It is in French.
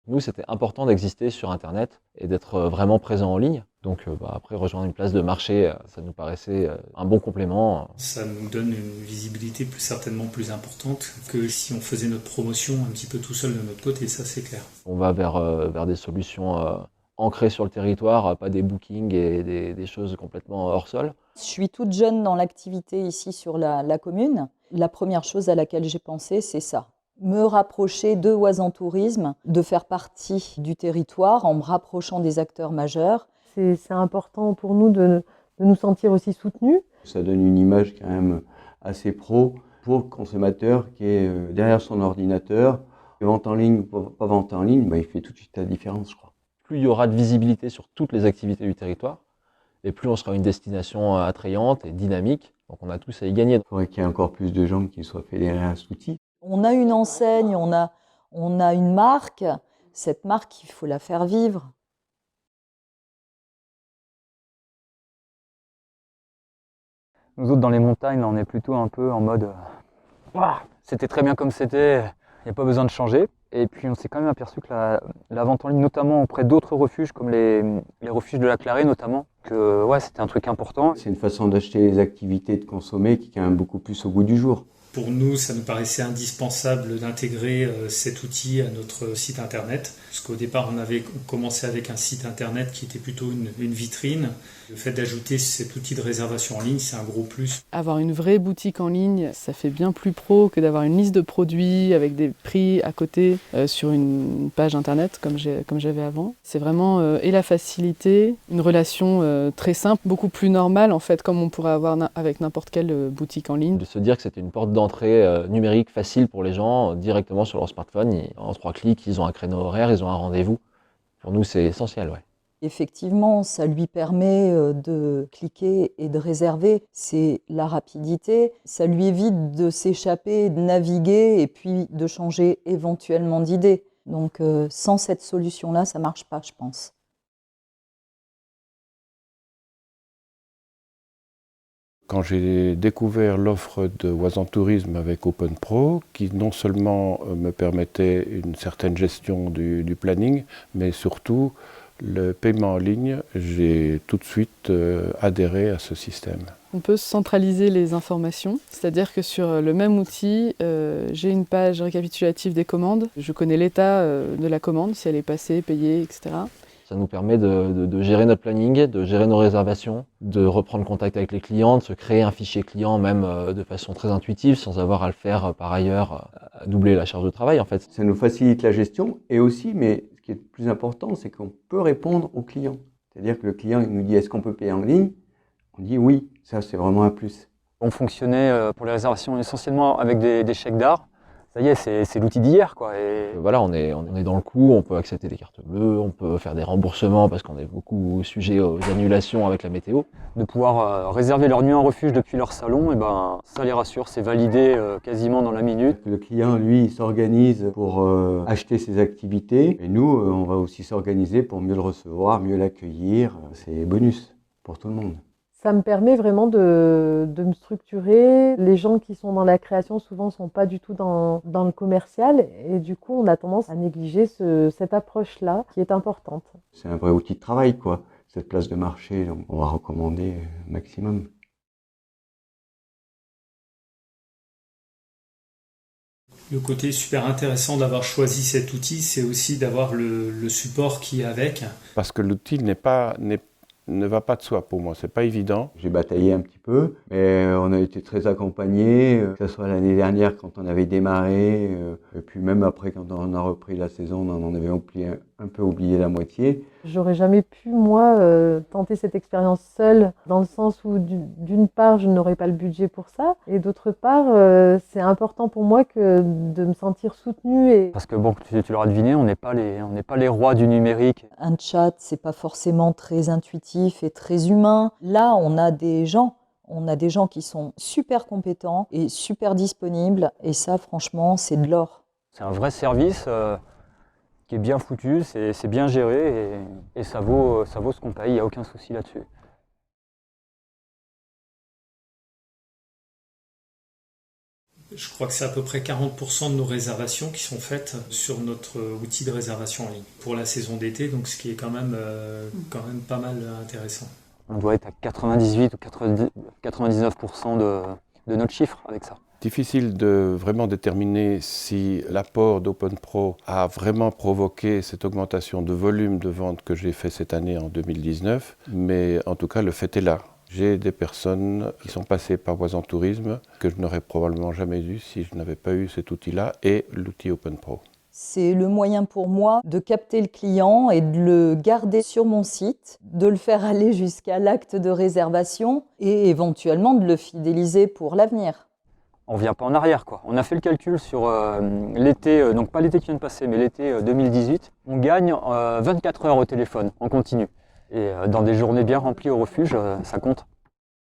Nous, c'était important d'exister sur Internet et d'être vraiment présent en ligne. Donc après, rejoindre une place de marché, ça nous paraissait un bon complément. Ça nous donne une visibilité certainement plus importante que si on faisait notre promotion un petit peu tout seul de notre côté, ça c'est clair. On va vers des solutions ancrées sur le territoire, pas des bookings et des choses complètement hors sol. Je suis toute jeune dans l'activité ici sur la commune. La première chose à laquelle j'ai pensé, c'est ça. Me rapprocher de Oisan Tourisme, de faire partie du territoire en me rapprochant des acteurs majeurs. C'est important pour nous de nous sentir aussi soutenus. Ça donne une image quand même assez pro pour le consommateur qui est derrière son ordinateur. Vente en ligne ou pas vente en ligne, il fait tout de suite la différence, je crois. Plus il y aura de visibilité sur toutes les activités du territoire, et plus on sera une destination attrayante et dynamique. Donc on a tous à y gagner. Il faudrait qu'il y ait encore plus de gens qui soient fédérés à cet outil. On a une enseigne, on a une marque. Cette marque, il faut la faire vivre. Nous autres, dans les montagnes, là, on est plutôt un peu en mode c'était très bien comme c'était, il n'y a pas besoin de changer. Et puis on s'est quand même aperçu que la vente en ligne, notamment auprès d'autres refuges, comme les refuges de la Clarée notamment, que c'était un truc important. C'est une façon d'acheter les activités et de consommer qui est quand même beaucoup plus au goût du jour. Pour nous, ça nous paraissait indispensable d'intégrer cet outil à notre site internet. Parce qu'au départ, on avait commencé avec un site internet qui était plutôt une vitrine. Le fait d'ajouter cet outil de réservation en ligne, c'est un gros plus. Avoir une vraie boutique en ligne, ça fait bien plus pro que d'avoir une liste de produits avec des prix à côté sur une page internet comme j'avais avant. C'est vraiment et la facilité, une relation très simple, beaucoup plus normale en fait, comme on pourrait avoir avec n'importe quelle boutique en ligne. De se dire que c'était une porte d'entrée numérique facile pour les gens, directement sur leur smartphone. En 3 clics, ils ont un créneau horaire, ils ont un rendez-vous. Pour nous, c'est essentiel, ouais. Effectivement, ça lui permet de cliquer et de réserver. C'est la rapidité. Ça lui évite de s'échapper, de naviguer et puis de changer éventuellement d'idée. Donc sans cette solution-là, ça ne marche pas, je pense. Quand j'ai découvert l'offre de Oisan Tourisme avec OpenPro, qui non seulement me permettait une certaine gestion du planning, mais surtout le paiement en ligne, j'ai tout de suite adhéré à ce système. On peut centraliser les informations, c'est-à-dire que sur le même outil, j'ai une page récapitulative des commandes. Je connais l'état de la commande, si elle est passée, payée, etc. Ça nous permet de gérer notre planning, de gérer nos réservations, de reprendre contact avec les clients, de se créer un fichier client même de façon très intuitive, sans avoir à le faire par ailleurs, à doubler la charge de travail en fait. Ça nous facilite la gestion et aussi, mais ce qui est le plus important, c'est qu'on peut répondre aux clients. C'est-à-dire que le client il nous dit est-ce qu'on peut payer en ligne? On dit oui, ça c'est vraiment un plus. On fonctionnait pour les réservations essentiellement avec des chèques d'art. Ça y est, c'est l'outil d'hier, quoi. Et voilà, on est dans le coup, on peut accepter des cartes bleues, on peut faire des remboursements parce qu'on est beaucoup sujet aux annulations avec la météo. De pouvoir réserver leur nuit en refuge depuis leur salon, et ça les rassure, c'est validé quasiment dans la minute. Le client, lui, il s'organise pour acheter ses activités et nous, on va aussi s'organiser pour mieux le recevoir, mieux l'accueillir. C'est bonus pour tout le monde. Ça me permet vraiment de me structurer. Les gens qui sont dans la création souvent ne sont pas du tout dans le commercial et du coup on a tendance à négliger cette approche-là qui est importante. C'est un vrai outil de travail, quoi. Cette place de marché, donc on va recommander maximum. Le côté super intéressant d'avoir choisi cet outil, c'est aussi d'avoir le support qui est avec. Parce que l'outil ne va pas de soi pour moi, c'est pas évident. J'ai bataillé un petit peu, mais on a été très accompagnés, que ce soit l'année dernière quand on avait démarré, et puis même après quand on a repris la saison, on en avait un peu oublié la moitié. J'aurais jamais pu, moi, tenter cette expérience seule, dans le sens où, d'une part, je n'aurais pas le budget pour ça, et d'autre part, c'est important pour moi de me sentir soutenue. Parce que bon, tu l'auras deviné, on n'est pas les rois du numérique. Un chat, c'est pas forcément très intuitif et très humain. Là, on a des gens qui sont super compétents et super disponibles, et ça, franchement, c'est de l'or. C'est un vrai service qui est bien foutu, c'est bien géré et ça vaut ce qu'on paye, il n'y a aucun souci là-dessus. Je crois que c'est à peu près 40% de nos réservations qui sont faites sur notre outil de réservation en ligne pour la saison d'été, donc ce qui est quand même pas mal intéressant. On doit être à 98 ou 99% de notre chiffre avec ça. Difficile de vraiment déterminer si l'apport d'OpenPro a vraiment provoqué cette augmentation de volume de vente que j'ai fait cette année en 2019, mais en tout cas le fait est là. J'ai des personnes qui sont passées par Voisin Tourisme que je n'aurais probablement jamais eu si je n'avais pas eu cet outil-là et l'outil OpenPro. C'est le moyen pour moi de capter le client et de le garder sur mon site, de le faire aller jusqu'à l'acte de réservation et éventuellement de le fidéliser pour l'avenir. On ne revient pas en arrière, quoi. On a fait le calcul sur l'été, donc pas l'été qui vient de passer, mais l'été 2018. On gagne 24 heures au téléphone en continu. Et dans des journées bien remplies au refuge, ça compte.